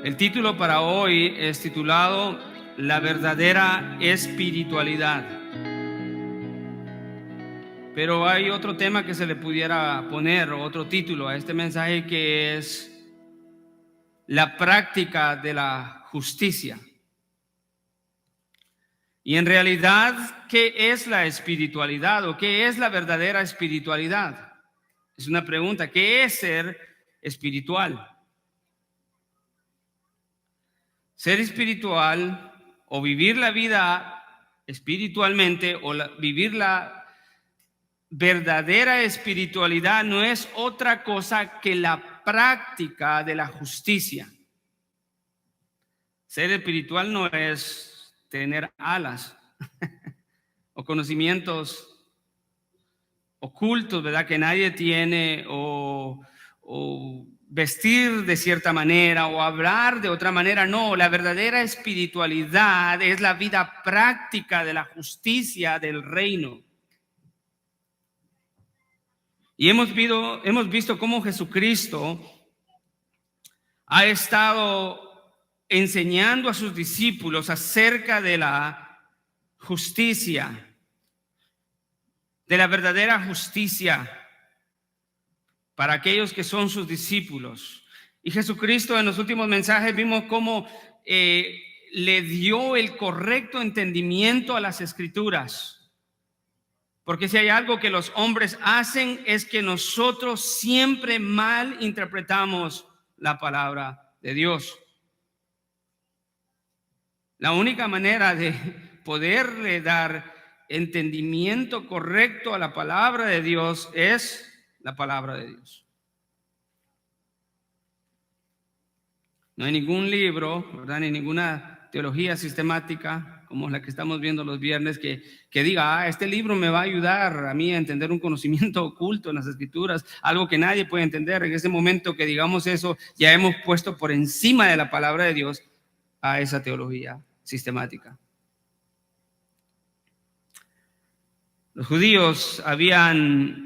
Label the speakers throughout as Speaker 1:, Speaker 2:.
Speaker 1: El título para hoy es titulado La verdadera espiritualidad. Pero hay otro tema que se le pudiera poner, otro título a este mensaje, que es la práctica de la justicia. Y en realidad, ¿qué es la espiritualidad o qué es la verdadera espiritualidad? Es una pregunta. ¿Qué es ser espiritual? Ser espiritual o vivir la vida espiritualmente o vivir la verdadera espiritualidad no es otra cosa que la práctica de la justicia. Ser espiritual no es tener alas o conocimientos ocultos, ¿verdad?, que nadie tiene, o vestir de cierta manera o hablar de otra manera. No, la verdadera espiritualidad es la vida práctica de la justicia del reino. Y hemos visto cómo Jesucristo ha estado enseñando a sus discípulos acerca de la justicia, de la verdadera justicia para aquellos que son sus discípulos. Y Jesucristo, en los últimos mensajes vimos cómo le dio el correcto entendimiento a las Escrituras. Porque si hay algo que los hombres hacen, es que nosotros siempre mal interpretamos la palabra de Dios. La única manera de poderle dar entendimiento correcto a la palabra de Dios es la palabra de Dios. No hay ningún libro, ¿verdad?, ni ninguna teología sistemática como la que estamos viendo los viernes que diga, este libro me va a ayudar a mí a entender un conocimiento oculto en las Escrituras, algo que nadie puede entender. En ese momento que digamos eso, ya hemos puesto por encima de la palabra de Dios a esa teología sistemática. Los judíos habían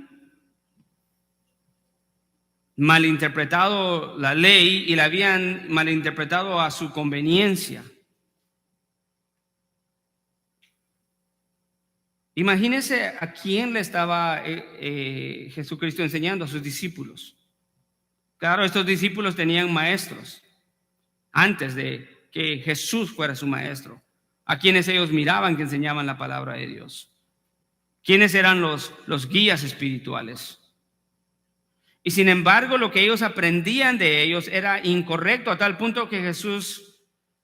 Speaker 1: malinterpretado la ley y la habían malinterpretado a su conveniencia. Imagínense a quién le estaba Jesucristo enseñando: a sus discípulos. Claro, estos discípulos tenían maestros antes de que Jesús fuera su maestro, a quienes ellos miraban que enseñaban la palabra de Dios. ¿Quiénes eran los guías espirituales? Y sin embargo, lo que ellos aprendían de ellos era incorrecto, a tal punto que Jesús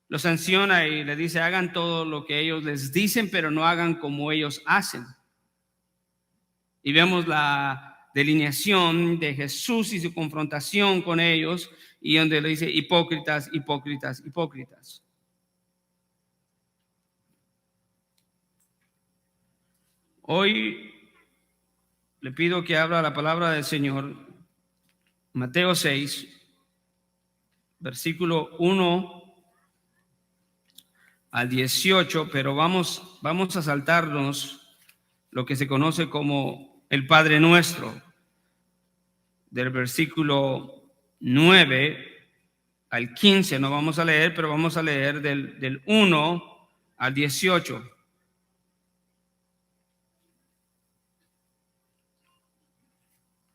Speaker 1: los sanciona y les dice: hagan todo lo que ellos les dicen, pero no hagan como ellos hacen. Y vemos la delineación de Jesús y su confrontación con ellos, y donde le dice: hipócritas, hipócritas, hipócritas. Hoy le pido que abra la palabra del Señor, Mateo 6, versículo 1 al 18, pero vamos a saltarnos lo que se conoce como el Padre Nuestro, del versículo 9 al 15. No vamos a leer, pero vamos a leer del 1 al 18.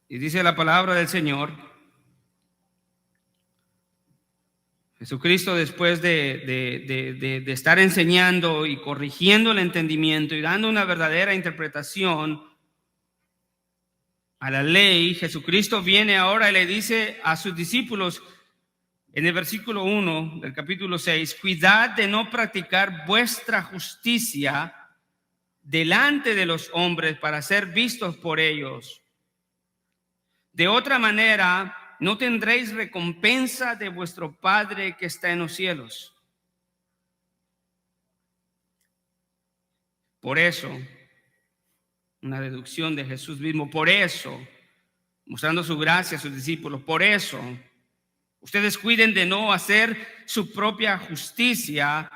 Speaker 1: Y dice la palabra del Señor: Jesucristo, después de estar enseñando y corrigiendo el entendimiento y dando una verdadera interpretación a la ley, Jesucristo viene ahora y le dice a sus discípulos en el versículo 1 del capítulo 6: cuidad de no practicar vuestra justicia delante de los hombres para ser vistos por ellos. De otra manera, no tendréis recompensa de vuestro Padre que está en los cielos. Por eso, una deducción de Jesús mismo, por eso, mostrando su gracia a sus discípulos, por eso, ustedes cuiden de no hacer su propia justicia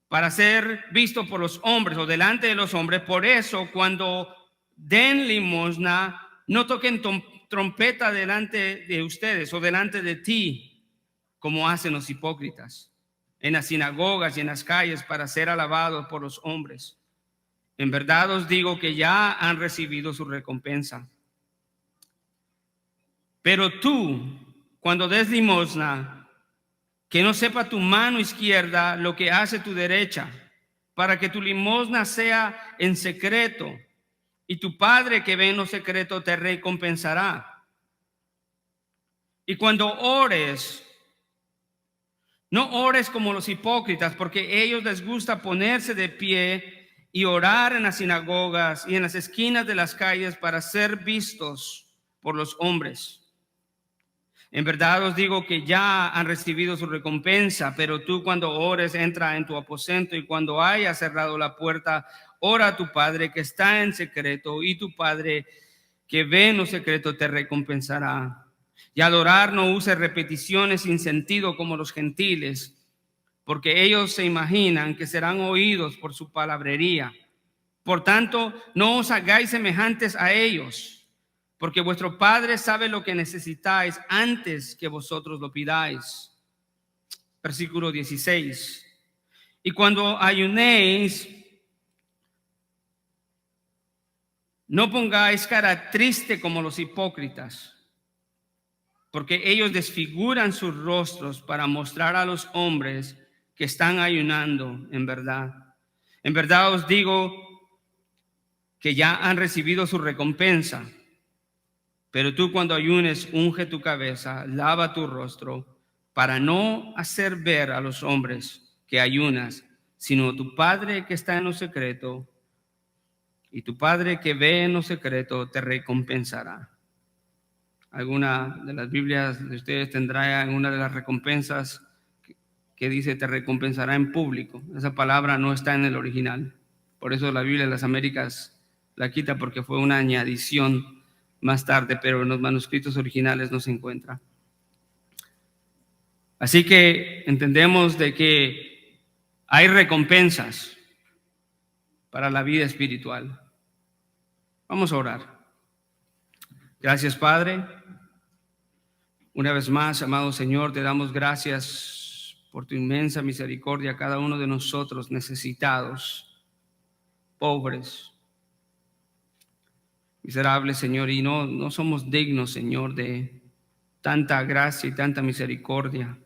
Speaker 1: para ser visto por los hombres o delante de los hombres. Por eso, cuando den limosna, no toquen trompeta delante de ustedes o delante de ti, como hacen los hipócritas en las sinagogas y en las calles para ser alabados por los hombres. En verdad os digo que ya han recibido su recompensa. Pero tú, cuando des limosna, que no sepa tu mano izquierda lo que hace tu derecha, para que tu limosna sea en secreto, y tu Padre que ve en lo secreto te recompensará. Y cuando ores, no ores como los hipócritas, porque a ellos les gusta ponerse de pie y orar en las sinagogas y en las esquinas de las calles para ser vistos por los hombres. En verdad os digo que ya han recibido su recompensa, pero tú cuando ores, entra en tu aposento y cuando hayas cerrado la puerta, ora a tu Padre que está en secreto, y tu Padre que ve en lo secreto te recompensará. Y al orar no uses repeticiones sin sentido como los gentiles, porque ellos se imaginan que serán oídos por su palabrería. Por tanto, no os hagáis semejantes a ellos, porque vuestro Padre sabe lo que necesitáis antes que vosotros lo pidáis. Versículo 16. Y cuando ayunéis, no pongáis cara triste como los hipócritas, porque ellos desfiguran sus rostros para mostrar a los hombres que están ayunando en verdad. En verdad os digo que ya han recibido su recompensa. Pero tú cuando ayunes, unge tu cabeza, lava tu rostro, para no hacer ver a los hombres que ayunas, sino tu Padre que está en lo secreto, y tu Padre que ve en lo secreto te recompensará. Alguna de las Biblias de ustedes tendrá una de las recompensas que dice te recompensará en público. Esa palabra no está en el original. Por eso la Biblia de las Américas la quita, porque fue una añadición más tarde, pero en los manuscritos originales no se encuentra. Así que entendemos de que hay recompensas para la vida espiritual. Vamos a orar. Gracias, Padre. Una vez más, amado Señor, te damos gracias por tu inmensa misericordia a cada uno de nosotros necesitados, pobres, miserables, Señor, y no somos dignos, Señor, de tanta gracia y tanta misericordia.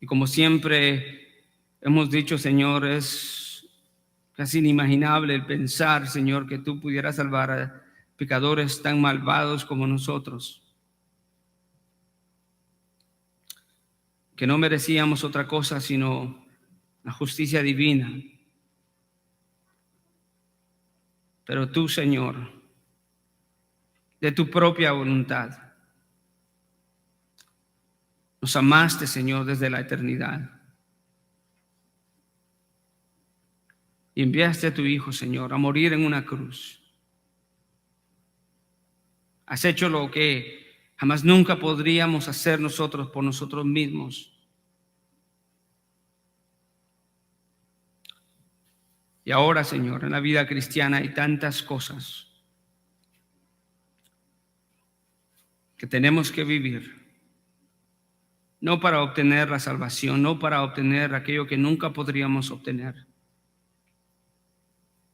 Speaker 1: Y como siempre hemos dicho, Señor, es casi inimaginable el pensar, Señor, que tú pudieras salvar a pecadores tan malvados como nosotros, que no merecíamos otra cosa sino la justicia divina. Pero tú, Señor, de tu propia voluntad, nos amaste, Señor, desde la eternidad. Y enviaste a tu Hijo, Señor, a morir en una cruz. Has hecho lo que jamás nunca podríamos hacer nosotros por nosotros mismos. Y ahora, Señor, en la vida cristiana hay tantas cosas que tenemos que vivir, no para obtener la salvación, no para obtener aquello que nunca podríamos obtener,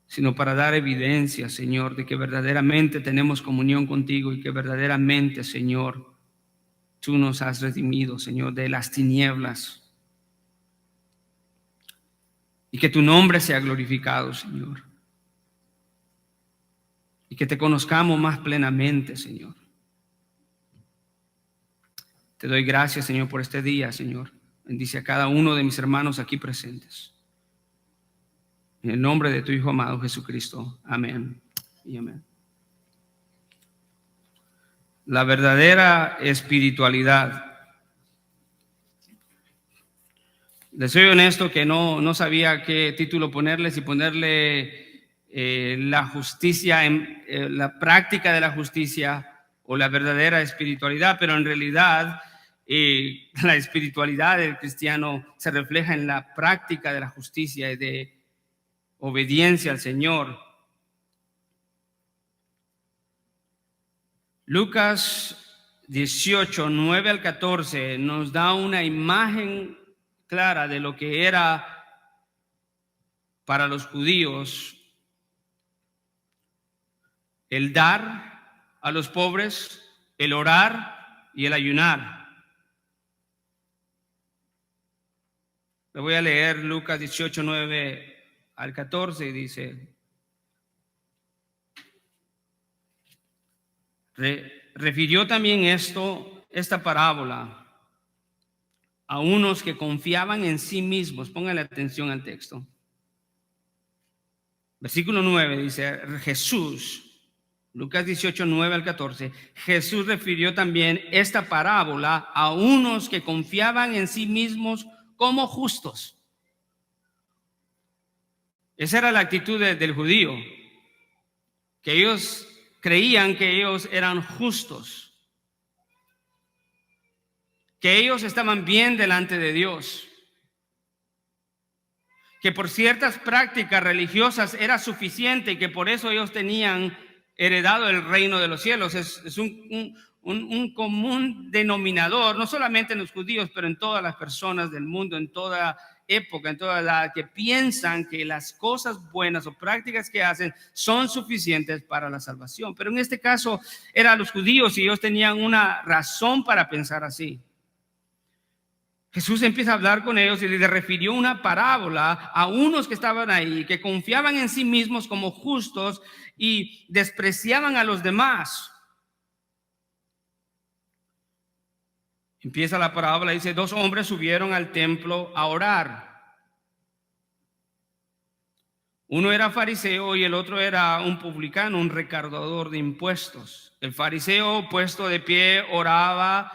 Speaker 1: sino para dar evidencia, Señor, de que verdaderamente tenemos comunión contigo y que verdaderamente, Señor, tú nos has redimido, Señor, de las tinieblas. Y que tu nombre sea glorificado, Señor. Y que te conozcamos más plenamente, Señor. Te doy gracias, Señor, por este día, Señor. Bendice a cada uno de mis hermanos aquí presentes. En el nombre de tu Hijo amado Jesucristo. Amén y amén. La verdadera espiritualidad. Les soy honesto que no sabía qué título ponerle, si ponerle la justicia, la práctica de la justicia o la verdadera espiritualidad, pero en realidad la espiritualidad del cristiano se refleja en la práctica de la justicia y de obediencia al Señor. Lucas 18, 9 al 14, nos da una imagen clara de lo que era para los judíos el dar a los pobres, el orar y el ayunar. Le voy a leer Lucas 18, 9 al 14, dice: refirió también esta parábola a unos que confiaban en sí mismos. Póngale atención al texto. Versículo 9 dice: Jesús, Lucas 18, 9 al 14, Jesús refirió también esta parábola a unos que confiaban en sí mismos como justos. Esa era la actitud del judío, que ellos creían que ellos eran justos, que ellos estaban bien delante de Dios, que por ciertas prácticas religiosas era suficiente y que por eso ellos tenían heredado el reino de los cielos. Es un común denominador, no solamente en los judíos, pero en todas las personas del mundo, en toda época, en toda edad, que piensan que las cosas buenas o prácticas que hacen son suficientes para la salvación. Pero en este caso eran los judíos y ellos tenían una razón para pensar así. Jesús empieza a hablar con ellos y les refirió una parábola a unos que estaban ahí, que confiaban en sí mismos como justos y despreciaban a los demás. Empieza la parábola, dice: 2 hombres subieron al templo a orar. Uno era fariseo y el otro era un publicano, un recaudador de impuestos. El fariseo, puesto de pie, oraba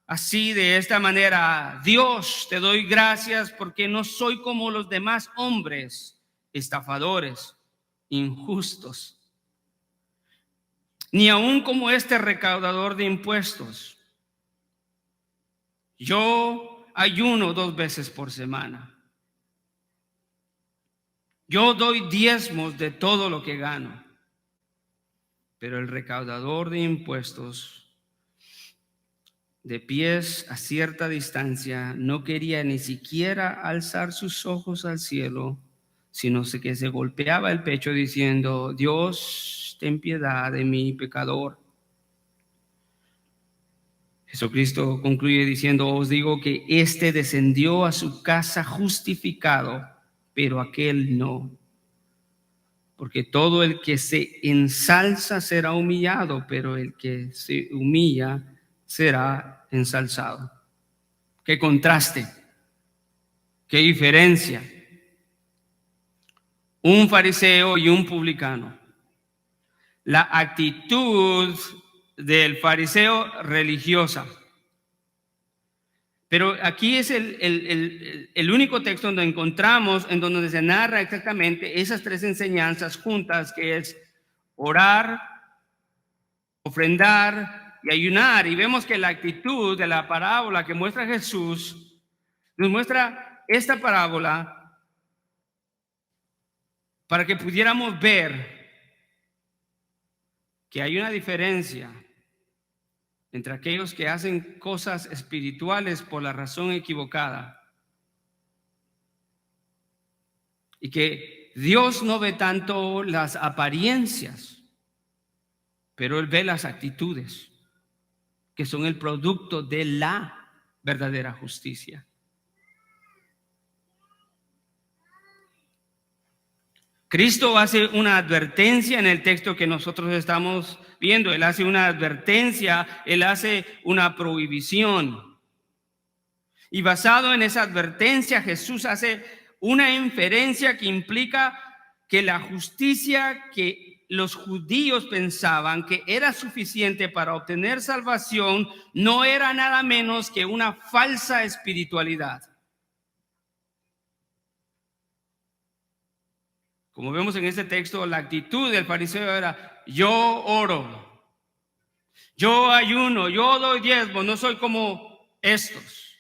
Speaker 1: así, de esta manera: Dios, te doy gracias porque no soy como los demás hombres, estafadores, injustos, ni aún como este recaudador de impuestos. Yo ayuno 2 veces por semana. Yo doy diezmos de todo lo que gano. Pero el recaudador de impuestos, de pies a cierta distancia, no quería ni siquiera alzar sus ojos al cielo, sino que se golpeaba el pecho diciendo: Dios, ten piedad de mí, pecador. Jesucristo concluye diciendo: os digo que éste descendió a su casa justificado, pero aquel no. Porque todo el que se ensalza será humillado, pero el que se humilla será ensalzado. Qué contraste, qué diferencia. Un fariseo y un publicano. La actitud del fariseo religiosa. Pero aquí es el único texto donde encontramos, en donde se narra exactamente esas 3 enseñanzas juntas, que es orar, ofrendar y ayunar. Y vemos que la actitud de la parábola que muestra Jesús, nos muestra esta parábola para que pudiéramos ver que hay una diferencia entre aquellos que hacen cosas espirituales por la razón equivocada, y que Dios no ve tanto las apariencias, pero Él ve las actitudes, que son el producto de la verdadera justicia. Cristo hace una advertencia en el texto que nosotros estamos viendo. Él hace una advertencia, Él hace una prohibición. Y basado en esa advertencia, Jesús hace una inferencia que implica que la justicia que los judíos pensaban que era suficiente para obtener salvación no era nada menos que una falsa espiritualidad. Como vemos en este texto, la actitud del fariseo era: yo oro, yo ayuno, yo doy diezmo, no soy como estos.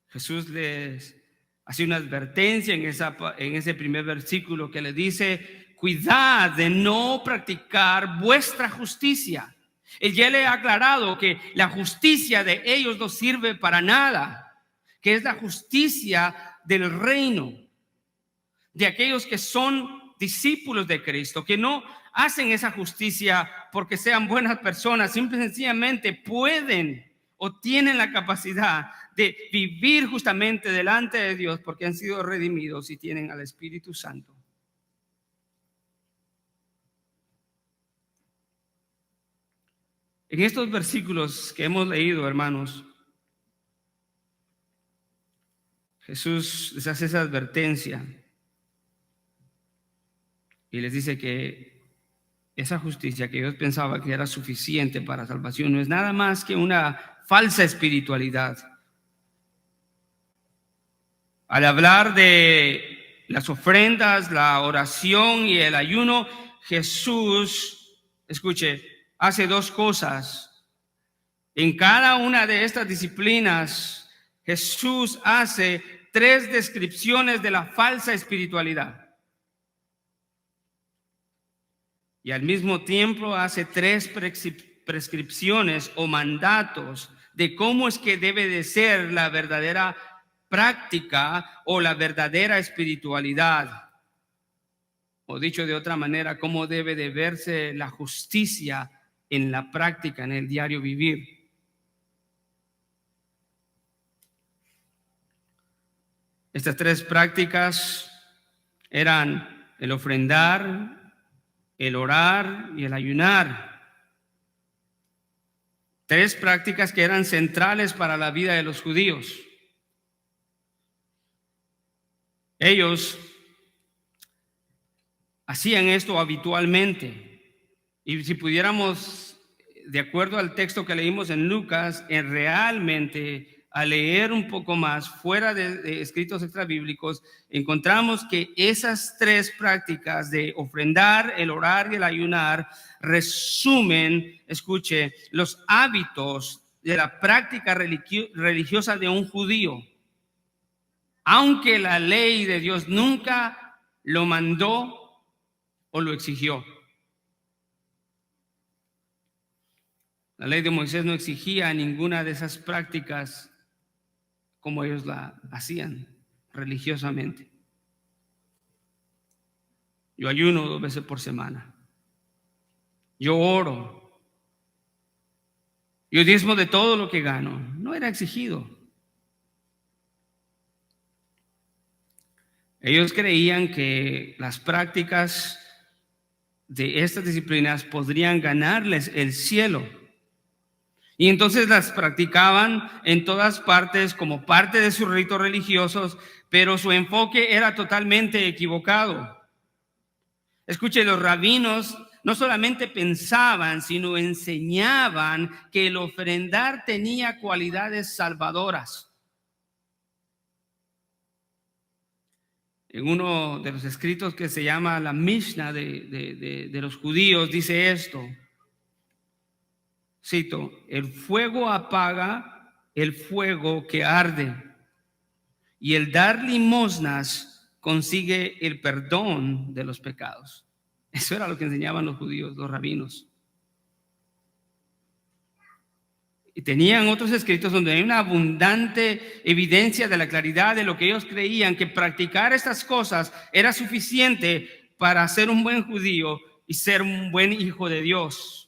Speaker 1: Jesús les hace una advertencia en ese primer versículo, que les dice: cuidad de no practicar vuestra justicia. Él ya le ha aclarado que la justicia de ellos no sirve para nada, que es la justicia del reino, de aquellos que son discípulos de Cristo, que no hacen esa justicia porque sean buenas personas, simple y sencillamente pueden o tienen la capacidad de vivir justamente delante de Dios porque han sido redimidos y tienen al Espíritu Santo. En estos versículos que hemos leído, hermanos, Jesús les hace esa advertencia y les dice que esa justicia que ellos pensaban que era suficiente para salvación no es nada más que una falsa espiritualidad. Al hablar de las ofrendas, la oración y el ayuno, Jesús, escuche, hace dos cosas. En cada una de estas disciplinas, Jesús hace tres descripciones de la falsa espiritualidad. Y al mismo tiempo hace tres prescripciones o mandatos de cómo es que debe de ser la verdadera práctica o la verdadera espiritualidad. O dicho de otra manera, cómo debe de verse la justicia en la práctica, en el diario vivir. Estas tres prácticas eran el ofrendar, el orar y el ayunar. Tres prácticas que eran centrales para la vida de los judíos. Ellos hacían esto habitualmente. Y si pudiéramos, de acuerdo al texto que leímos en Lucas, realmente a leer un poco más fuera de escritos extrabíblicos, encontramos que esas tres prácticas de ofrendar, el orar y el ayunar resumen, escuche, los hábitos de la práctica religiosa de un judío. Aunque la ley de Dios nunca lo mandó o lo exigió. La ley de Moisés no exigía ninguna de esas prácticas como ellos la hacían religiosamente. Yo ayuno 2 veces por semana. Yo oro. Yo diezmo de todo lo que gano. No era exigido. Ellos creían que las prácticas de estas disciplinas podrían ganarles el cielo. Y entonces las practicaban en todas partes como parte de sus ritos religiosos, pero su enfoque era totalmente equivocado. Escuche, los rabinos no solamente pensaban, sino enseñaban que el ofrendar tenía cualidades salvadoras. En uno de los escritos que se llama la Mishnah de los judíos dice esto. Cito, el fuego apaga el fuego que arde y el dar limosnas consigue el perdón de los pecados. Eso era lo que enseñaban los judíos, los rabinos. Y tenían otros escritos donde hay una abundante evidencia de la claridad de lo que ellos creían, que practicar estas cosas era suficiente para ser un buen judío y ser un buen hijo de Dios.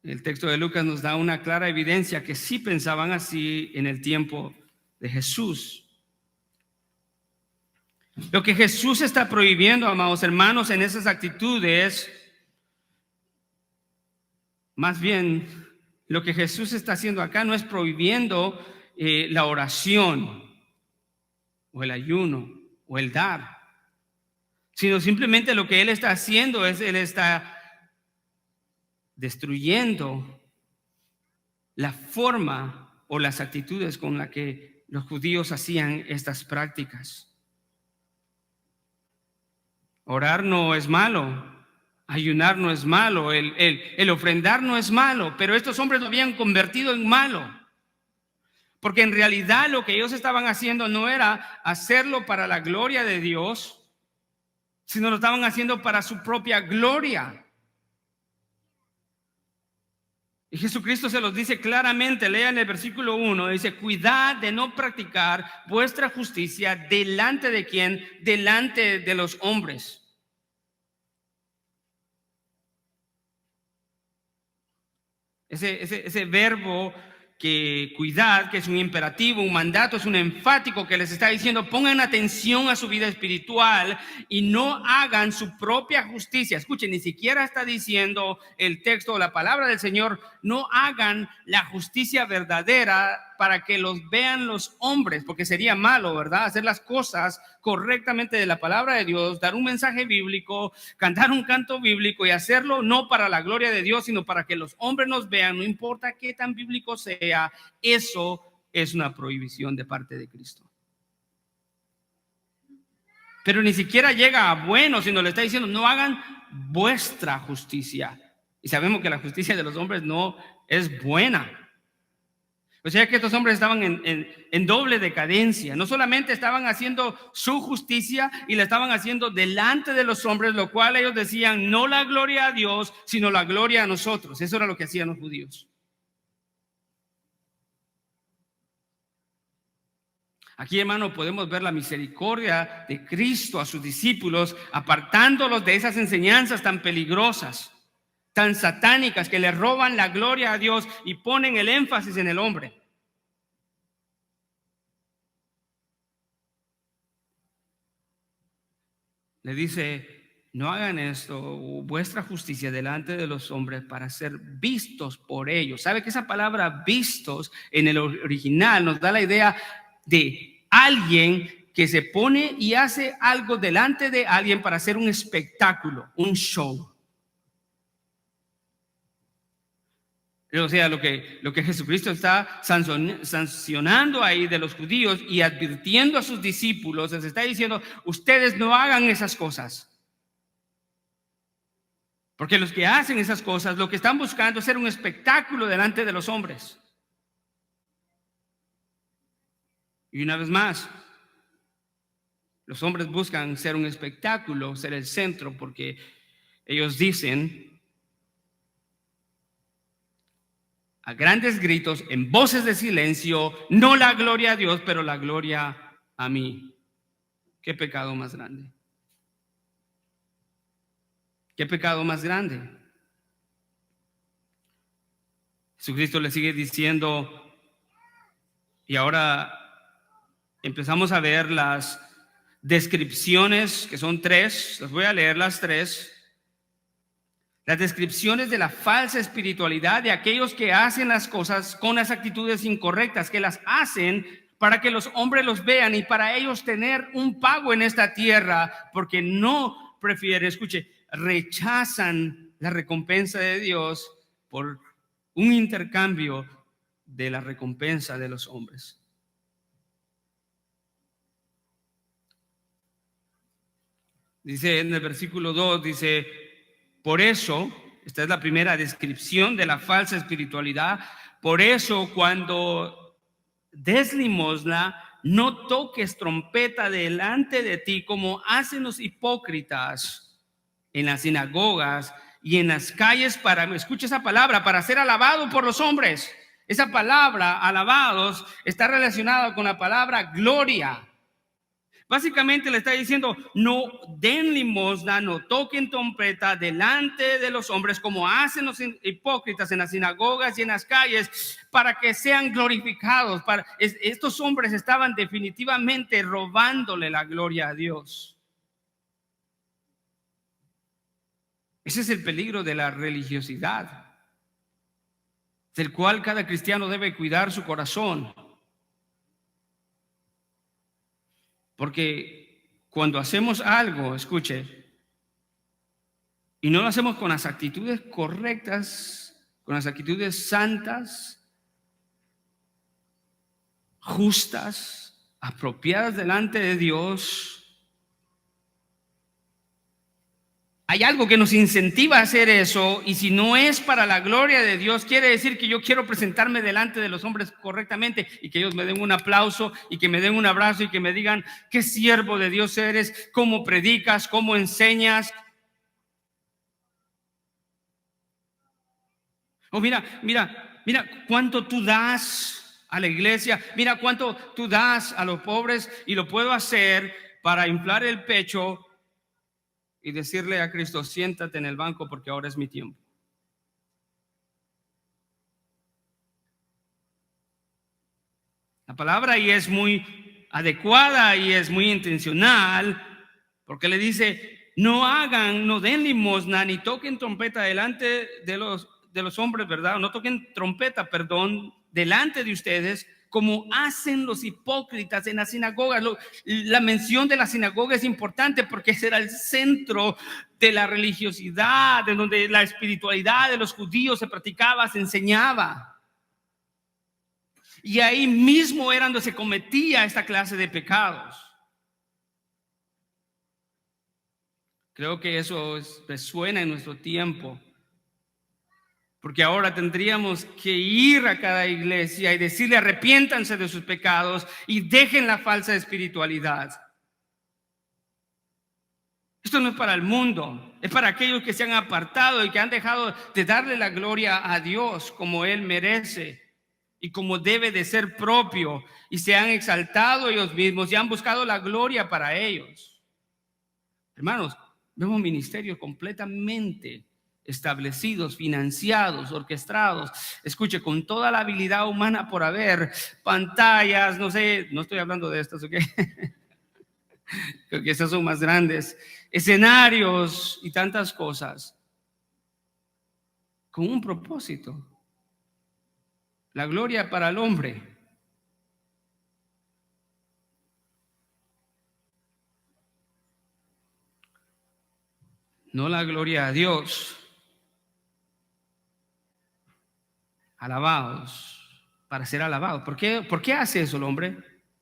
Speaker 1: El texto de Lucas nos da una clara evidencia que sí pensaban así en el tiempo de Jesús. Lo que Jesús está prohibiendo, amados hermanos, en esas actitudes, más bien lo que Jesús está haciendo acá no es prohibiendo la oración o el ayuno o el dar, sino simplemente lo que Él está haciendo es, Él está destruyendo la forma o las actitudes con la que los judíos hacían estas prácticas. Orar no es malo, ayunar no es malo, el ofrendar no es malo, pero estos hombres lo habían convertido en malo. Porque en realidad lo que ellos estaban haciendo no era hacerlo para la gloria de Dios, sino lo estaban haciendo para su propia gloria. Y Jesucristo se los dice claramente, lean el versículo 1, dice: cuidad de no practicar vuestra justicia delante de ¿quién? Delante de los hombres. Ese verbo que cuidad, que es un imperativo, un mandato, es un enfático que les está diciendo: pongan atención a su vida espiritual y no hagan su propia justicia. Escuchen, ni siquiera está diciendo el texto o la palabra del Señor: no hagan la justicia verdadera para que los vean los hombres, porque sería malo, ¿verdad? Hacer las cosas correctamente de la palabra de Dios, dar un mensaje bíblico, cantar un canto bíblico y hacerlo no para la gloria de Dios, sino para que los hombres nos vean, no importa qué tan bíblico sea. Eso es una prohibición de parte de Cristo. Pero ni siquiera llega a bueno, sino le está diciendo: no hagan vuestra justicia. Y sabemos que la justicia de los hombres no es buena. O sea que estos hombres estaban en doble decadencia. No solamente estaban haciendo su justicia y la estaban haciendo delante de los hombres, lo cual ellos decían: no la gloria a Dios, sino la gloria a nosotros. Eso era lo que hacían los judíos. Aquí, hermano, podemos ver la misericordia de Cristo a sus discípulos, apartándolos de esas enseñanzas tan peligrosas, tan satánicas, que le roban la gloria a Dios y ponen el énfasis en el hombre. Le dice: no hagan esto, vuestra justicia delante de los hombres, para ser vistos por ellos. ¿Sabe que esa palabra vistos en el original nos da la idea de alguien que se pone y hace algo delante de alguien para hacer un espectáculo, un show? O sea, lo que Jesucristo está sancionando ahí de los judíos y advirtiendo a sus discípulos, les está diciendo: ustedes no hagan esas cosas. Porque los que hacen esas cosas, lo que están buscando es ser un espectáculo delante de los hombres. Y una vez más, los hombres buscan ser un espectáculo, ser el centro, porque ellos dicen a grandes gritos, en voces de silencio: no la gloria a Dios, pero la gloria a mí. ¿Qué pecado más grande? ¿Qué pecado más grande? Jesucristo le sigue diciendo, y ahora empezamos a ver las descripciones, que son 3, les voy a leer las 3. Las descripciones de la falsa espiritualidad de aquellos que hacen las cosas con las actitudes incorrectas, que las hacen para que los hombres los vean y para ellos tener un pago en esta tierra, porque no prefieren, escuche, rechazan la recompensa de Dios por un intercambio de la recompensa de los hombres. Dice en el versículo 2, dice: por eso, esta es la primera descripción de la falsa espiritualidad. Por eso, cuando des limosna, no toques trompeta delante de ti, como hacen los hipócritas en las sinagogas y en las calles, para, escucha esa palabra, para ser alabado por los hombres. Esa palabra, alabados, está relacionada con la palabra gloria. Básicamente le está diciendo: no den limosna, no toquen trompeta delante de los hombres, como hacen los hipócritas en las sinagogas y en las calles, para que sean glorificados. Estos hombres estaban definitivamente robándole la gloria a Dios. Ese es el peligro de la religiosidad, del cual cada cristiano debe cuidar su corazón. Porque cuando hacemos algo, escuche, y no lo hacemos con las actitudes correctas, con las actitudes santas, justas, apropiadas delante de Dios, Hay algo que nos incentiva a hacer eso, y si no es para la gloria de Dios, quiere decir que yo quiero presentarme delante de los hombres correctamente y que ellos me den un aplauso y que me den un abrazo y que me digan qué siervo de Dios eres, cómo predicas, cómo enseñas. O mira cuánto tú das a la iglesia, mira cuánto tú das a los pobres, y lo puedo hacer para inflar el pecho y decirle a Cristo: siéntate en el banco porque ahora es mi tiempo. La palabra ahí es muy adecuada y es muy intencional, porque le dice: no den limosna ni toquen trompeta delante de los hombres, ¿verdad? No toquen trompeta, perdón, delante de ustedes, como hacen los hipócritas en las sinagogas. La mención de la sinagoga es importante porque ese era el centro de la religiosidad, de donde la espiritualidad de los judíos se practicaba, se enseñaba. Y ahí mismo era donde se cometía esta clase de pecados. Creo que eso resuena en nuestro tiempo, porque ahora tendríamos que ir a cada iglesia y decirle: arrepiéntanse de sus pecados y dejen la falsa espiritualidad. Esto no es para el mundo, es para aquellos que se han apartado y que han dejado de darle la gloria a Dios como Él merece y como debe de ser propio, y se han exaltado ellos mismos y han buscado la gloria para ellos. Hermanos, vemos ministerios completamente establecidos, financiados, orquestados, escuche, con toda la habilidad humana por haber, pantallas, no sé, no estoy hablando de estas, ¿ok? Creo que esas son más grandes, escenarios y tantas cosas, con un propósito: la gloria para el hombre. No la gloria a Dios. Alabados, para ser alabados. ¿Por qué hace eso el hombre?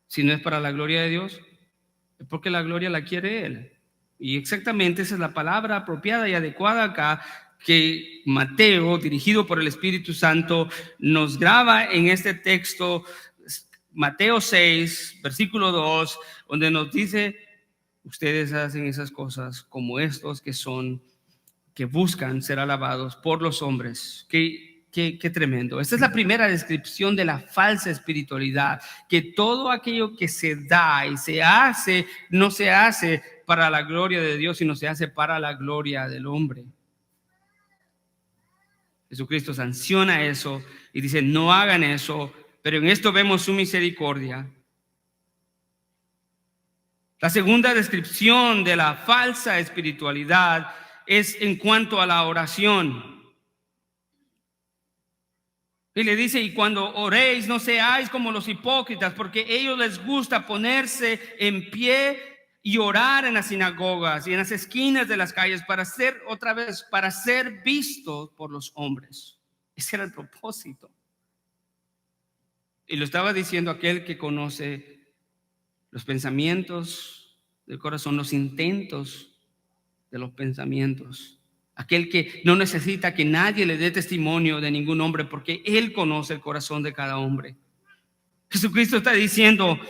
Speaker 1: Si no es para la gloria de Dios, es porque la gloria la quiere Él. Y exactamente esa es la palabra apropiada y adecuada acá, que Mateo, dirigido por el Espíritu Santo, nos graba en este texto, Mateo 6, versículo 2, donde nos dice: ustedes hacen esas cosas como estos que buscan ser alabados por los hombres. Qué tremendo. Esta es la primera descripción de la falsa espiritualidad, que todo aquello que se da y se hace, no se hace para la gloria de Dios, sino se hace para la gloria del hombre. Jesucristo sanciona eso y dice: no hagan eso, pero en esto vemos su misericordia. La segunda descripción de la falsa espiritualidad es en cuanto a la oración. Y le dice: y cuando oréis, no seáis como los hipócritas, porque a ellos les gusta ponerse en pie y orar en las sinagogas y en las esquinas de las calles para ser vistos por los hombres. Ese era el propósito. Y lo estaba diciendo aquel que conoce los pensamientos del corazón, los intentos de los pensamientos. Aquel que no necesita que nadie le dé testimonio de ningún hombre, porque Él conoce el corazón de cada hombre. Jesucristo está diciendo: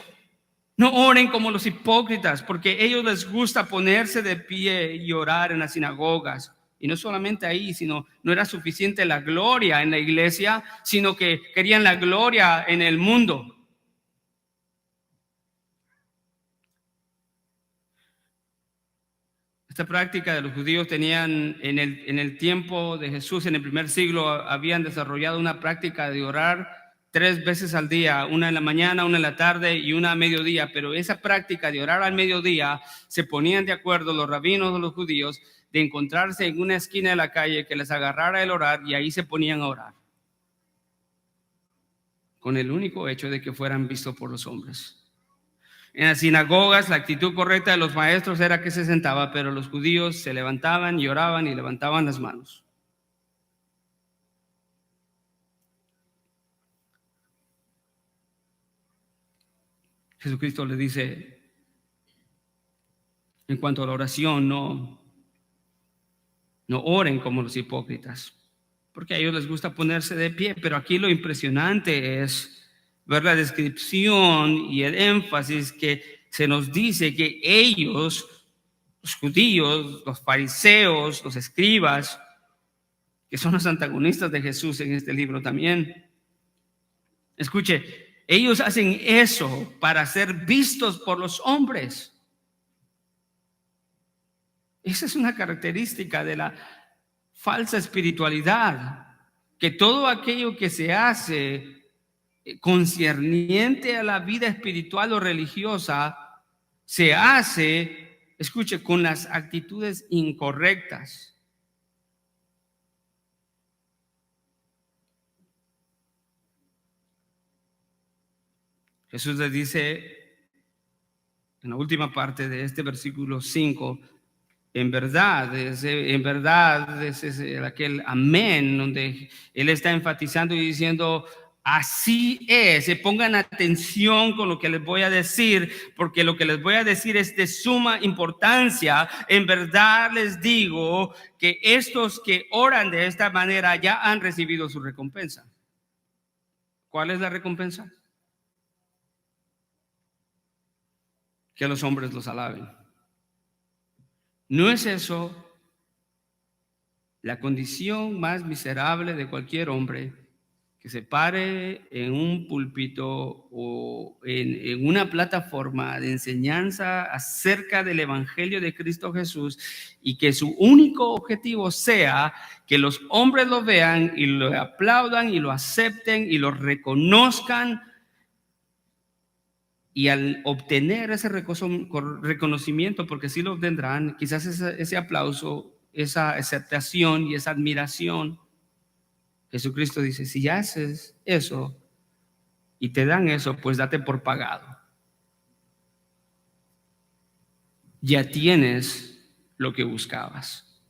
Speaker 1: no oren como los hipócritas, porque a ellos les gusta ponerse de pie y orar en las sinagogas. Y no solamente ahí, sino no era suficiente la gloria en la iglesia, sino que querían la gloria en el mundo. Esta práctica de los judíos tenían en el tiempo de Jesús, en el primer siglo, habían desarrollado una práctica de orar 3 veces al día, una en la mañana, una en la tarde y una a mediodía. Pero esa práctica de orar al mediodía, se ponían de acuerdo los rabinos de los judíos de encontrarse en una esquina de la calle que les agarrara el orar, y ahí se ponían a orar, con el único hecho de que fueran vistos por los hombres. En las sinagogas, la actitud correcta de los maestros era que se sentaba, pero los judíos se levantaban y oraban y levantaban las manos. Jesucristo le dice, en cuanto a la oración, no No oren como los hipócritas, porque a ellos les gusta ponerse de pie, pero aquí lo impresionante es ver la descripción y el énfasis que se nos dice que ellos, los judíos, los fariseos, los escribas, que son los antagonistas de Jesús en este libro también. Escuche, ellos hacen eso para ser vistos por los hombres. Esa es una característica de la falsa espiritualidad, que todo aquello que se hace concerniente a la vida espiritual o religiosa se hace, escuche, con las actitudes incorrectas. Jesús les dice en la última parte de este versículo 5, en verdad es aquel amén donde Él está enfatizando y diciendo, así es, pongan atención con lo que les voy a decir, porque lo que les voy a decir es de suma importancia. En verdad les digo que estos que oran de esta manera ya han recibido su recompensa. ¿Cuál es la recompensa? Que los hombres los alaben. ¿No es eso la condición más miserable de cualquier hombre que se pare en un púlpito o en una plataforma de enseñanza acerca del Evangelio de Cristo Jesús y que su único objetivo sea que los hombres lo vean y lo aplaudan y lo acepten y lo reconozcan? Y al obtener ese reconocimiento, porque sí lo obtendrán, quizás ese aplauso, esa aceptación y esa admiración, Jesucristo dice, si haces eso y te dan eso, pues date por pagado. Ya tienes lo que buscabas.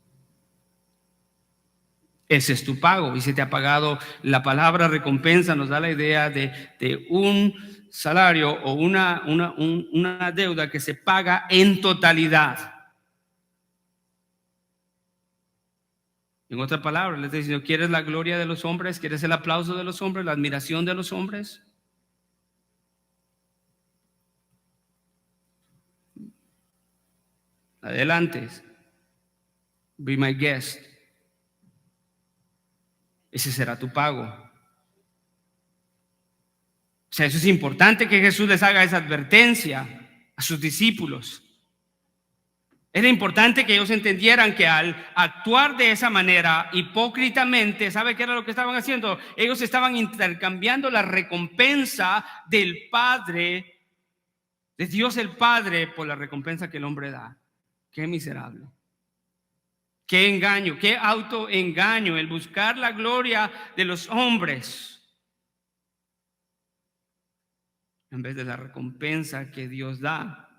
Speaker 1: Ese es tu pago y se te ha pagado. La palabra recompensa nos da la idea de un salario o una deuda que se paga en totalidad. En otras palabras, les estoy diciendo, ¿quieres la gloria de los hombres? ¿Quieres el aplauso de los hombres? ¿La admiración de los hombres? Adelante. Be my guest. Ese será tu pago. O sea, eso es importante que Jesús les haga esa advertencia a sus discípulos. Era importante que ellos entendieran que al actuar de esa manera hipócritamente, ¿sabe qué era lo que estaban haciendo? Ellos estaban intercambiando la recompensa del Padre, de Dios el Padre, por la recompensa que el hombre da. Qué miserable. Qué engaño, qué autoengaño, el buscar la gloria de los hombres en vez de la recompensa que Dios da.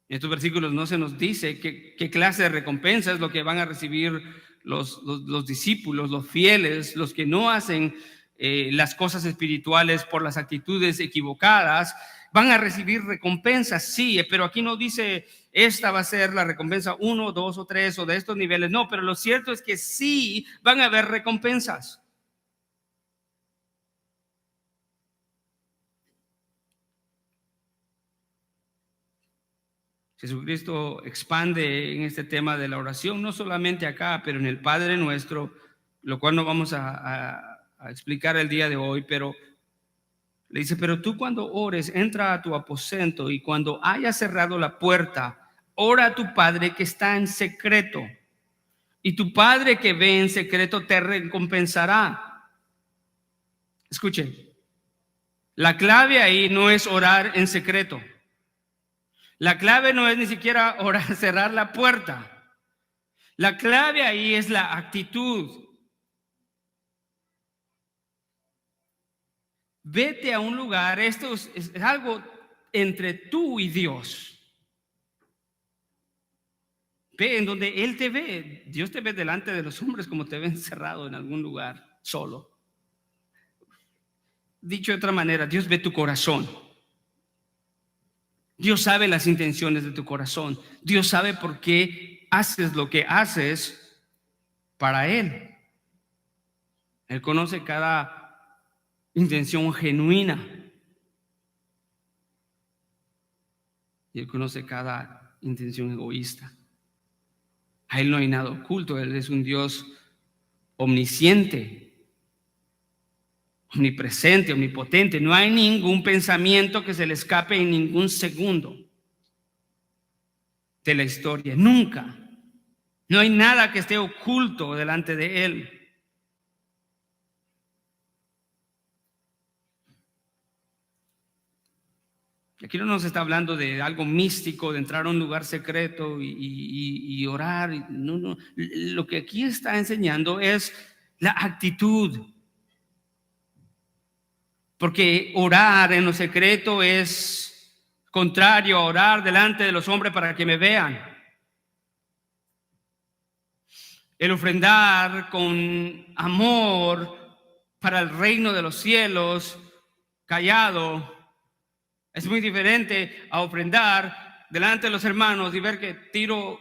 Speaker 1: En estos versículos no se nos dice qué clase de recompensa es lo que van a recibir los discípulos, los fieles, los que no hacen las cosas espirituales por las actitudes equivocadas. Van a recibir recompensas, sí, pero aquí no dice esta va a ser la recompensa 1, 2 o 3 o de estos niveles. No, pero lo cierto es que sí van a haber recompensas. Jesucristo expande en este tema de la oración, no solamente acá, pero en el Padre Nuestro, lo cual no vamos a explicar el día de hoy, pero le dice, pero tú cuando ores, entra a tu aposento y cuando hayas cerrado la puerta, ora a tu Padre que está en secreto, y tu Padre que ve en secreto te recompensará. Escuchen, la clave ahí no es orar en secreto. La clave no es ni siquiera orar, cerrar la puerta. La clave ahí es la actitud. Vete a un lugar, esto es algo entre tú y Dios. Ve en donde Él te ve. Dios te ve delante de los hombres como te ve encerrado en algún lugar solo. Dicho de otra manera, Dios ve tu corazón. Dios sabe las intenciones de tu corazón. Dios sabe por qué haces lo que haces para Él. Él conoce cada intención genuina. Y Él conoce cada intención egoísta. A Él no hay nada oculto. Él es un Dios omnisciente, omnipresente, omnipotente. No hay ningún pensamiento que se le escape en ningún segundo de la historia. Nunca. No hay nada que esté oculto delante de Él. Aquí no nos está hablando de algo místico, de entrar a un lugar secreto y orar. No, no. Lo que aquí está enseñando es la actitud. Porque orar en lo secreto es contrario a orar delante de los hombres para que me vean. El ofrendar con amor para el reino de los cielos, callado, es muy diferente a ofrendar delante de los hermanos y ver que tiro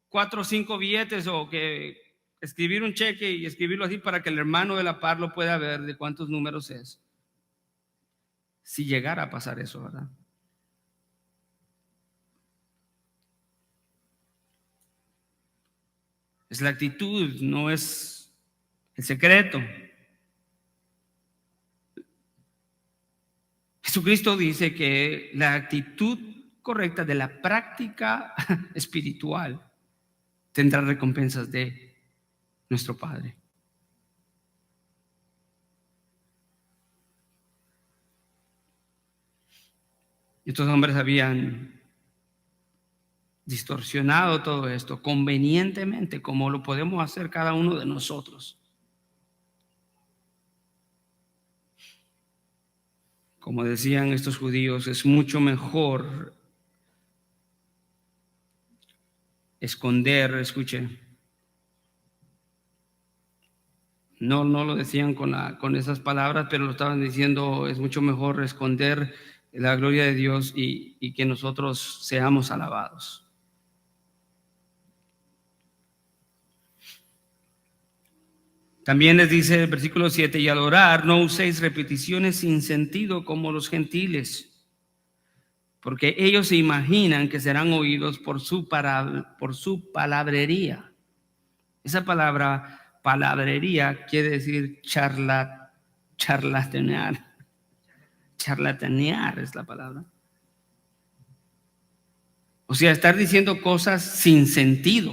Speaker 1: 4 o 5 billetes, o que escribir un cheque y escribirlo así para que el hermano de la par lo pueda ver de cuántos números es. Si llegara a pasar eso, ¿verdad? Es la actitud, no es el secreto. Jesucristo dice que la actitud correcta de la práctica espiritual tendrá recompensas de nuestro Padre. Estos hombres habían distorsionado todo esto convenientemente, como lo podemos hacer cada uno de nosotros. Como decían estos judíos, es mucho mejor esconder, escuche. No lo decían con esas palabras, pero lo estaban diciendo, es mucho mejor esconder la gloria de Dios y que nosotros seamos alabados. También les dice el versículo 7, y al orar no uséis repeticiones sin sentido como los gentiles, porque ellos se imaginan que serán oídos por su palabrería. Esa palabra, palabrería, quiere decir charlatanear. Charlatanear es la palabra. O sea, estar diciendo cosas sin sentido.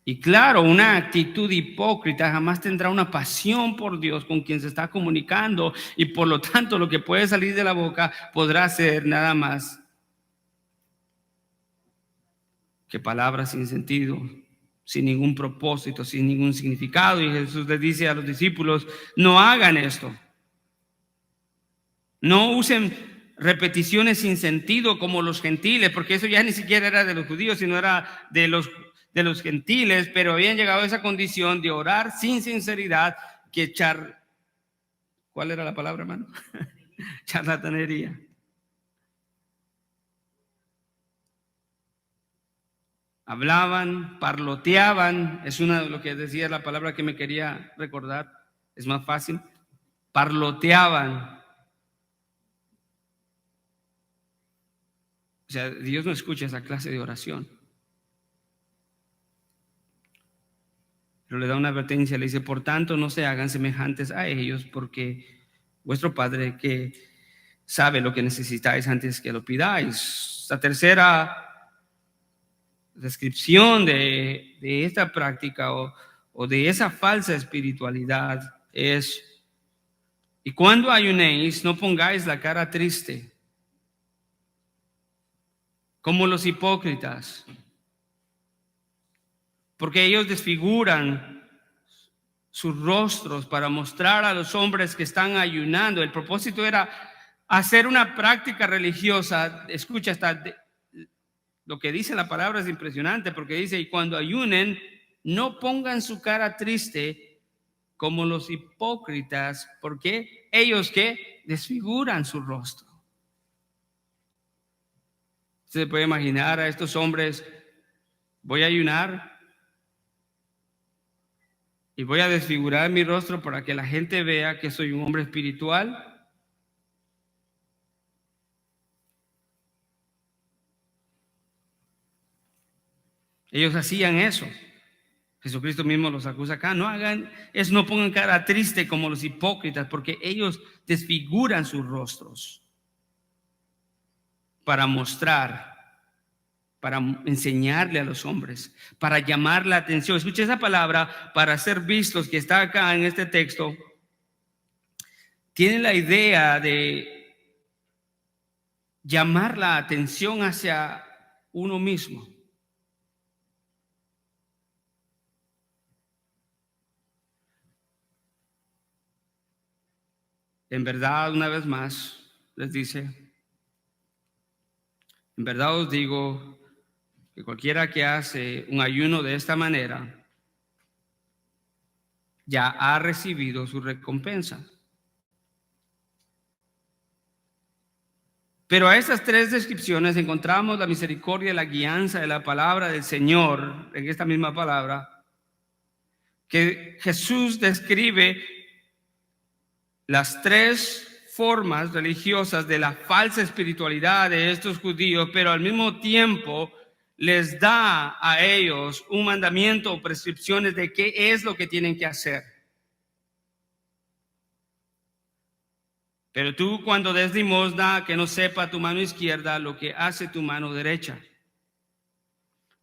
Speaker 1: Y claro, una actitud hipócrita jamás tendrá una pasión por Dios con quien se está comunicando, y por lo tanto lo que puede salir de la boca podrá ser nada más que palabras sin sentido, sin ningún propósito, sin ningún significado. Y Jesús les dice a los discípulos, no hagan esto. No usen repeticiones sin sentido como los gentiles, porque eso ya ni siquiera era de los judíos, sino era de los gentiles, pero habían llegado a esa condición de orar sin sinceridad, que ¿cuál era la palabra, hermano? Charlatanería. Hablaban, parloteaban, es una de lo que decía la palabra que me quería recordar, es más fácil. Parloteaban. O sea, Dios no escucha esa clase de oración. Pero le da una advertencia, le dice, por tanto no se hagan semejantes a ellos, porque vuestro Padre que sabe lo que necesitáis antes que lo pidáis. La tercera descripción de esta práctica o de esa falsa espiritualidad es, y cuando ayunéis no pongáis la cara triste como los hipócritas, porque ellos desfiguran sus rostros para mostrar a los hombres que están ayunando. El propósito era hacer una práctica religiosa. Escucha, lo que dice la palabra es impresionante, porque dice, y cuando ayunen, no pongan su cara triste como los hipócritas, porque ellos que desfiguran su rostro. Usted puede imaginar a estos hombres voy a ayunar y voy a desfigurar mi rostro para que la gente vea que soy un hombre espiritual. Ellos hacían eso. Jesucristo mismo los acusa acá. No hagan eso, no pongan cara triste como los hipócritas, porque ellos desfiguran sus rostros para mostrar, para enseñarle a los hombres, para llamar la atención. Escuche esa palabra, para ser vistos, que está acá en este texto. Tiene la idea de llamar la atención hacia uno mismo. En verdad, una vez más, les dice, en verdad os digo que cualquiera que hace un ayuno de esta manera ya ha recibido su recompensa. Pero a estas tres descripciones encontramos la misericordia y la guianza de la palabra del Señor, en esta misma palabra, que Jesús describe las tres formas religiosas de la falsa espiritualidad de estos judíos, pero al mismo tiempo les da a ellos un mandamiento o prescripciones de qué es lo que tienen que hacer. Pero tú, cuando des limosna, que no sepa tu mano izquierda lo que hace tu mano derecha,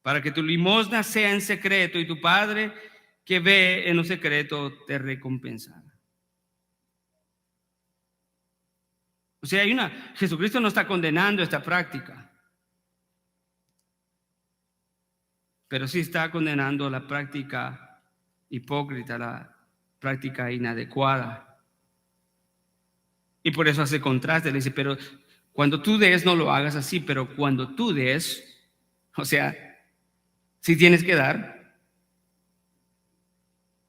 Speaker 1: para que tu limosna sea en secreto y tu Padre que ve en lo secreto te recompensará. O sea, Jesucristo no está condenando esta práctica, pero sí está condenando la práctica hipócrita, la práctica inadecuada. Y por eso hace contraste, le dice, pero cuando tú des no lo hagas así, pero cuando tú des, o sea, sí tienes que dar.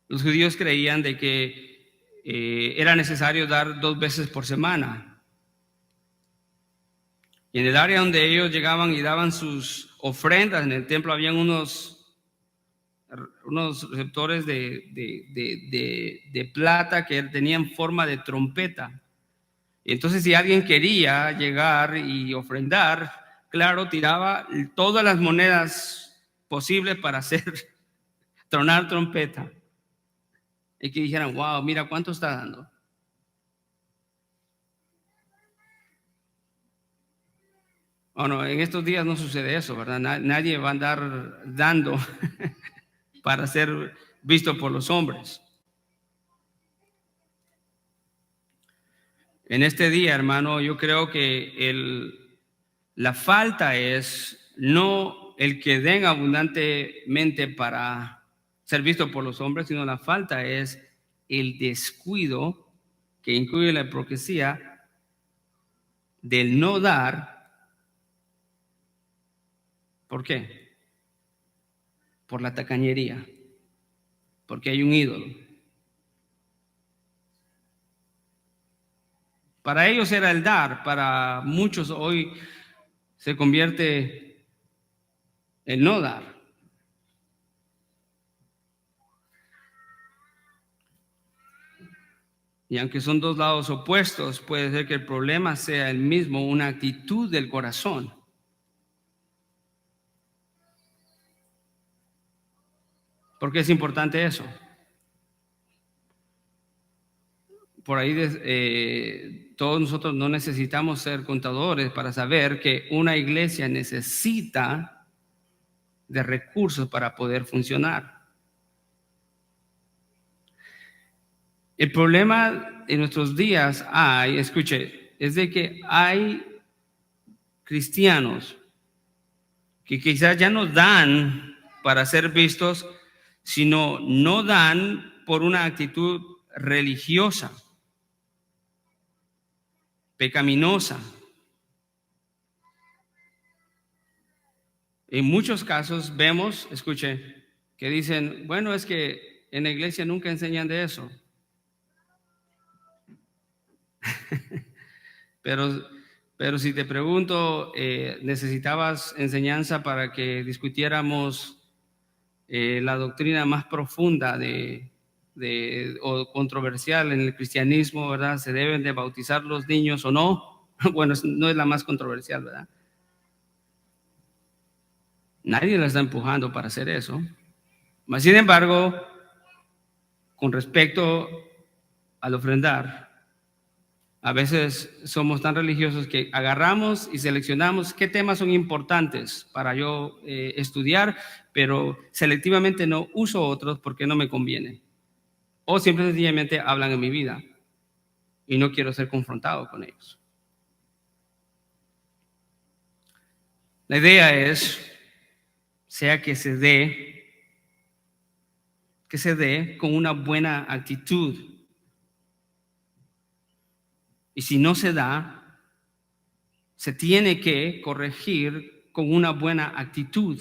Speaker 1: Los judíos creían de que era necesario dar 2 veces por semana. Y en el área donde ellos llegaban y daban sus ofrendas, en el templo habían unos receptores de plata que tenían forma de trompeta. Y entonces, si alguien quería llegar y ofrendar, claro, tiraba todas las monedas posibles para hacer tronar trompeta. Y que dijeran, wow, mira cuánto está dando. Bueno, en estos días no sucede eso, ¿verdad? Nadie va a andar dando para ser visto por los hombres. En este día, hermano, yo creo que la falta es no el que den abundantemente para ser visto por los hombres, sino la falta es el descuido, que incluye la hipocresía, del no dar. ¿Por qué? Por la tacañería, porque hay un ídolo. Para ellos era el dar, para muchos hoy se convierte en no dar. Y aunque son dos lados opuestos, puede ser que el problema sea el mismo, una actitud del corazón. ¿Por qué es importante eso? Por ahí todos nosotros no necesitamos ser contadores para saber que una iglesia necesita de recursos para poder funcionar. El problema en nuestros días escuche, es de que hay cristianos que quizás ya no dan para ser vistos, sino no dan por una actitud religiosa, pecaminosa. En muchos casos vemos, escuche, que dicen, bueno, es que en la iglesia nunca enseñan de eso. Pero si te pregunto, ¿necesitabas enseñanza para que discutiéramos la doctrina más profunda o controversial en el cristianismo, ¿verdad? ¿Se deben de bautizar los niños o no? Bueno, no es la más controversial, ¿verdad? Nadie la está empujando para hacer eso. Mas, sin embargo, con respecto al ofrendar, a veces somos tan religiosos que agarramos y seleccionamos qué temas son importantes para yo estudiar, pero selectivamente no uso otros porque no me conviene. O simple y sencillamente hablan en mi vida y no quiero ser confrontado con ellos. La idea es, sea que se dé con una buena actitud. Y si no se da, se tiene que corregir con una buena actitud.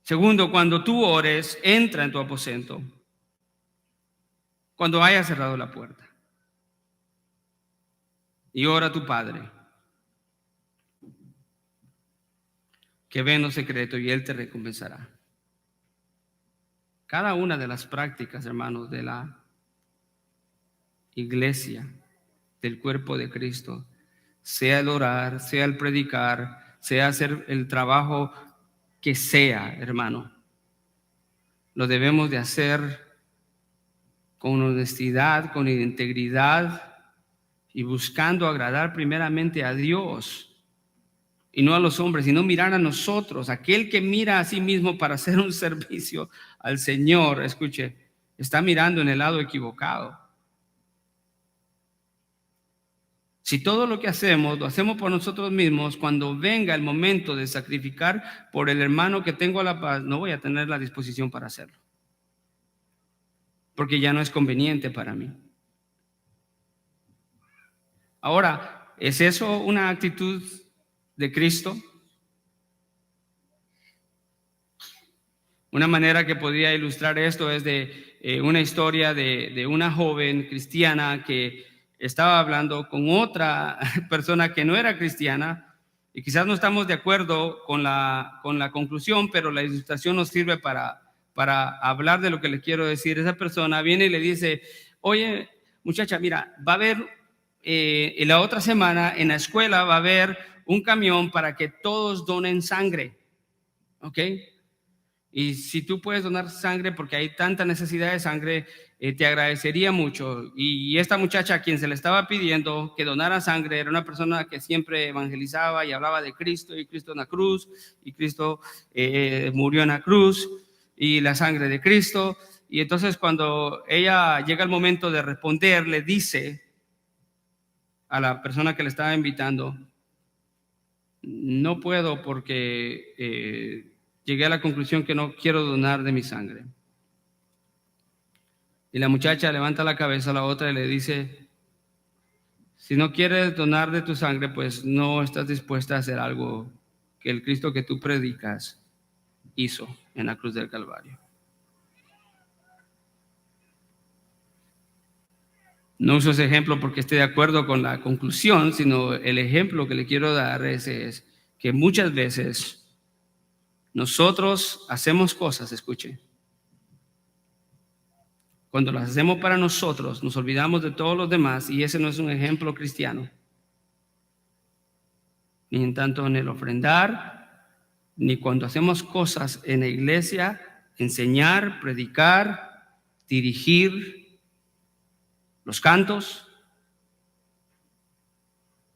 Speaker 1: Segundo, cuando tú ores, entra en tu aposento, cuando hayas cerrado la puerta, y ora a tu Padre, que ve en lo secreto y Él te recompensará. Cada una de las prácticas, hermanos, de la iglesia, del cuerpo de Cristo, sea el orar, sea el predicar, sea hacer el trabajo que sea, hermano, lo debemos de hacer con honestidad, con integridad y buscando agradar primeramente a Dios y no a los hombres, sino mirar a nosotros. Aquel que mira a sí mismo para hacer un servicio al Señor, escuche, está mirando en el lado equivocado. Si todo lo que hacemos lo hacemos por nosotros mismos, cuando venga el momento de sacrificar por el hermano que tengo a la paz, no voy a tener la disposición para hacerlo, porque ya no es conveniente para mí. Ahora, ¿es eso una actitud de Cristo? Una manera que podría ilustrar esto es de una historia de una joven cristiana que estaba hablando con otra persona que no era cristiana, y quizás no estamos de acuerdo con la conclusión, pero la ilustración nos sirve para hablar de lo que le quiero decir. Esa persona viene y le dice: oye, muchacha, mira, va a haber en la otra semana en la escuela va a haber un camión para que todos donen sangre, ¿ok? Y si tú puedes donar sangre porque hay tanta necesidad de sangre, te agradecería mucho. Y esta muchacha a quien se le estaba pidiendo que donara sangre era una persona que siempre evangelizaba y hablaba de Cristo, y Cristo en la cruz, y Cristo murió en la cruz, y la sangre de Cristo. Y entonces cuando ella llega el momento de responder, le dice a la persona que le estaba invitando: no puedo porque llegué a la conclusión que no quiero donar de mi sangre. Y la muchacha levanta la cabeza a la otra y le dice: si no quieres donar de tu sangre, pues no estás dispuesta a hacer algo que el Cristo que tú predicas hizo en la cruz del Calvario. No uso ese ejemplo porque esté de acuerdo con la conclusión, sino el ejemplo que le quiero dar es que muchas veces nosotros hacemos cosas, escuche, cuando las hacemos para nosotros, nos olvidamos de todos los demás, y ese no es un ejemplo cristiano. Ni en tanto en el ofrendar, ni cuando hacemos cosas en la iglesia, enseñar, predicar, dirigir los cantos.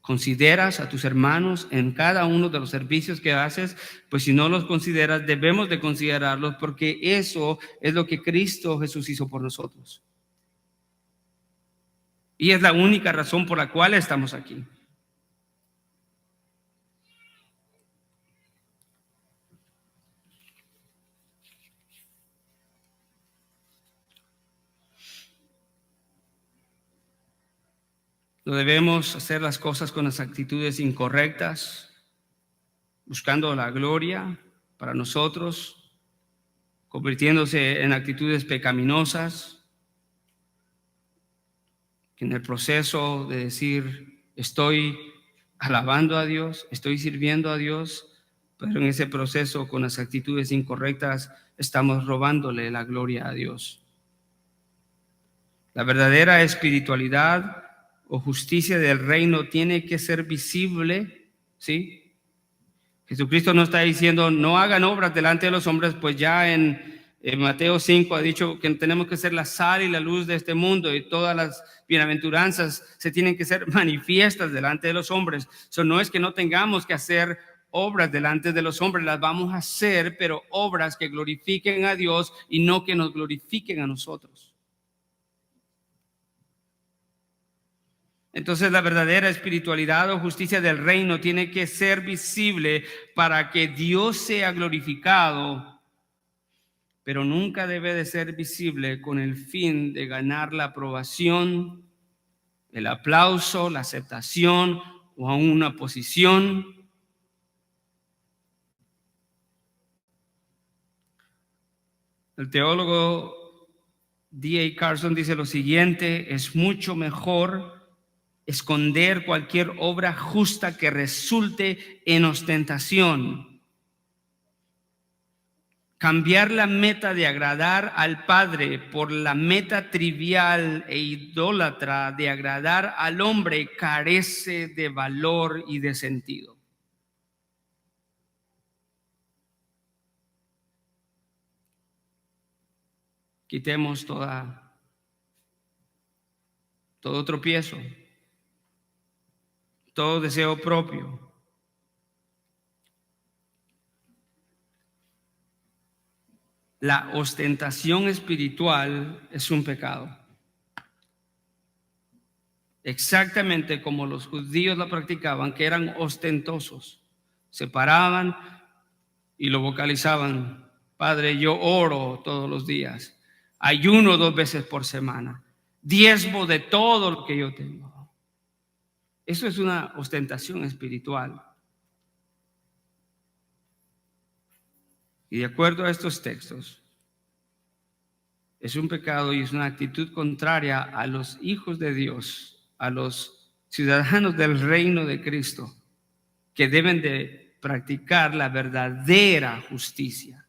Speaker 1: ¿Consideras a tus hermanos en cada uno de los servicios que haces? Pues si no los consideras, debemos de considerarlos, porque eso es lo que Cristo Jesús hizo por nosotros. Y es la única razón por la cual estamos aquí. No debemos hacer las cosas con las actitudes incorrectas, buscando la gloria para nosotros, convirtiéndose en actitudes pecaminosas. que en el proceso de decir, estoy alabando a Dios, estoy sirviendo a Dios, pero en ese proceso con las actitudes incorrectas estamos robándole la gloria a Dios. La verdadera espiritualidad o justicia del reino tiene que ser visible, ¿sí? Jesucristo no está diciendo no hagan obras delante de los hombres, pues ya en Mateo 5 ha dicho que tenemos que ser la sal y la luz de este mundo, y todas las bienaventuranzas se tienen que ser manifiestas delante de los hombres. Eso no es que no tengamos que hacer obras delante de los hombres, las vamos a hacer, pero obras que glorifiquen a Dios y no que nos glorifiquen a nosotros. Entonces la verdadera espiritualidad o justicia del reino tiene que ser visible para que Dios sea glorificado, pero nunca debe de ser visible con el fin de ganar la aprobación, el aplauso, la aceptación o aún una posición. El teólogo D.A. Carson dice lo siguiente: es mucho mejor esconder cualquier obra justa que resulte en ostentación, cambiar la meta de agradar al Padre por la meta trivial e idólatra de agradar al hombre, carece de valor y de sentido. Quitemos todo tropiezo, todo deseo propio. La ostentación espiritual es un pecado. Exactamente como los judíos la practicaban, que eran ostentosos. Se paraban y lo vocalizaban: Padre, yo oro todos los días, ayuno 2 veces por semana, diezmo de todo lo que yo tengo. Eso es una ostentación espiritual. Y de acuerdo a estos textos, es un pecado y es una actitud contraria a los hijos de Dios, a los ciudadanos del reino de Cristo, que deben de practicar la verdadera justicia.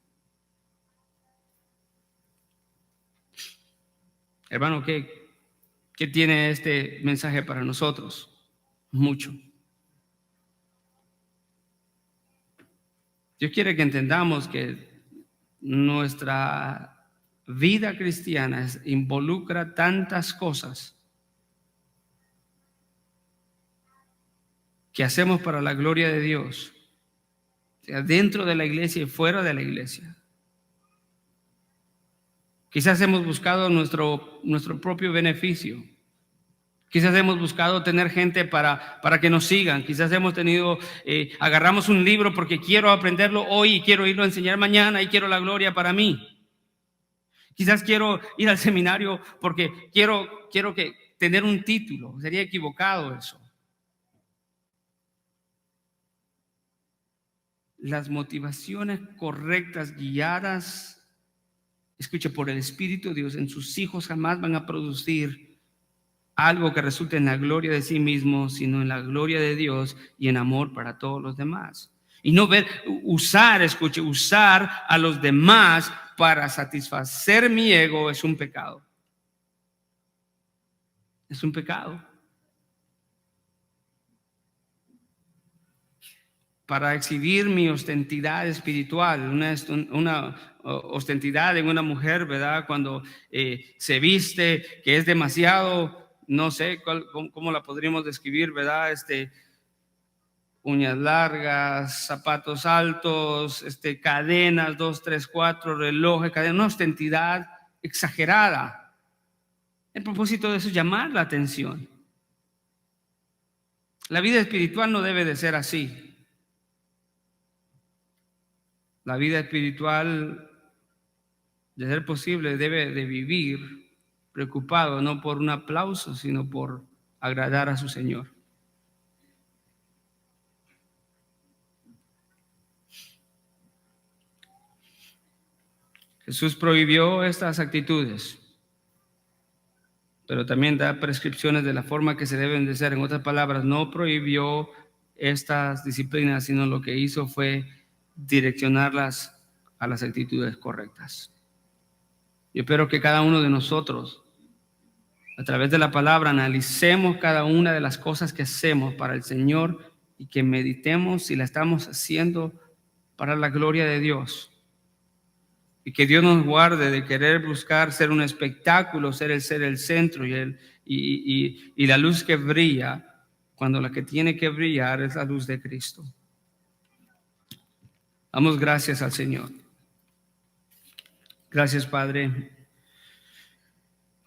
Speaker 1: Hermano, ¿qué tiene este mensaje para nosotros? Mucho. Dios quiere que entendamos que nuestra vida cristiana involucra tantas cosas que hacemos para la gloria de Dios, sea dentro de la iglesia y fuera de la iglesia. Quizás hemos buscado nuestro propio beneficio. Quizás hemos buscado tener gente para que nos sigan. Quizás hemos tenido, agarramos un libro porque quiero aprenderlo hoy y quiero irlo a enseñar mañana y quiero la gloria para mí. Quizás quiero ir al seminario porque quiero tener un título. Sería equivocado eso. Las motivaciones correctas, guiadas, escuche, por el Espíritu de Dios en sus hijos, jamás van a producir algo que resulte en la gloria de sí mismo, sino en la gloria de Dios y en amor para todos los demás. Y no usar a los demás para satisfacer mi ego es un pecado. Es un pecado. Para exhibir mi ostentidad espiritual, una ostentidad en una mujer, ¿verdad? Cuando se viste, que es demasiado, no sé cómo la podríamos describir, ¿verdad? Uñas largas, zapatos altos, cadenas, 2, 3, 4, relojes, una ostentidad exagerada. El propósito de eso es llamar la atención. La vida espiritual no debe de ser así. La vida espiritual, de ser posible, debe de vivir preocupado no por un aplauso, sino por agradar a su Señor. Jesús prohibió estas actitudes. pero también da prescripciones de la forma que se deben de ser. En otras palabras, no prohibió estas disciplinas, sino lo que hizo fue direccionarlas a las actitudes correctas. Yo espero que cada uno de nosotros, a través de la palabra, analicemos cada una de las cosas que hacemos para el Señor y que meditemos si la estamos haciendo para la gloria de Dios. Y que Dios nos guarde de querer buscar ser un espectáculo, ser el centro y la luz que brilla, cuando la que tiene que brillar es la luz de Cristo. Damos gracias al Señor. Gracias, Padre.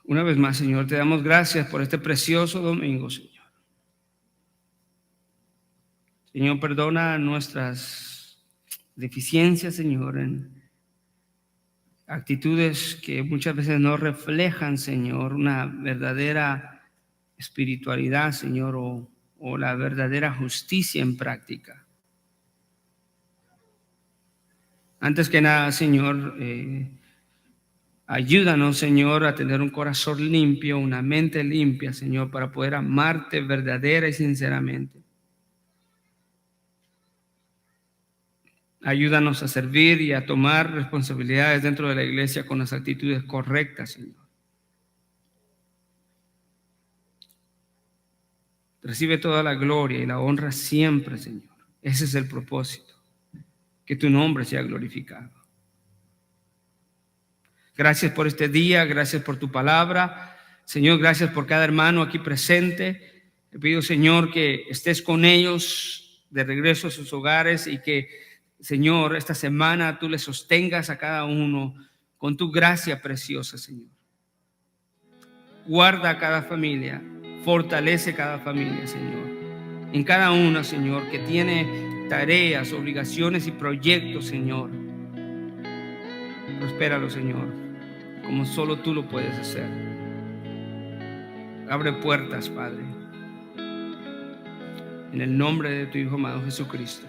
Speaker 1: Una vez más, Señor, te damos gracias por este precioso domingo, Señor. Señor, perdona nuestras deficiencias, Señor, en actitudes que muchas veces no reflejan, Señor, una verdadera espiritualidad, Señor, o la verdadera justicia en práctica. Antes que nada, Señor, ayúdanos, Señor, a tener un corazón limpio, una mente limpia, Señor, para poder amarte verdadera y sinceramente. Ayúdanos a servir y a tomar responsabilidades dentro de la iglesia con las actitudes correctas, Señor. Recibe toda la gloria y la honra siempre, Señor. Ese es el propósito, que tu nombre sea glorificado. Gracias por este día, gracias por tu palabra. Señor, gracias por cada hermano aquí presente. Te pido, Señor, que estés con ellos de regreso a sus hogares y que, Señor, esta semana tú les sostengas a cada uno con tu gracia preciosa, Señor. Guarda a cada familia, fortalece cada familia, Señor. En cada una, Señor, que tiene tareas, obligaciones y proyectos, Señor. Prospéralo, Señor, como solo tú lo puedes hacer. Abre puertas, Padre. En el nombre de tu Hijo amado Jesucristo,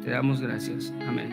Speaker 1: te damos gracias. Amén.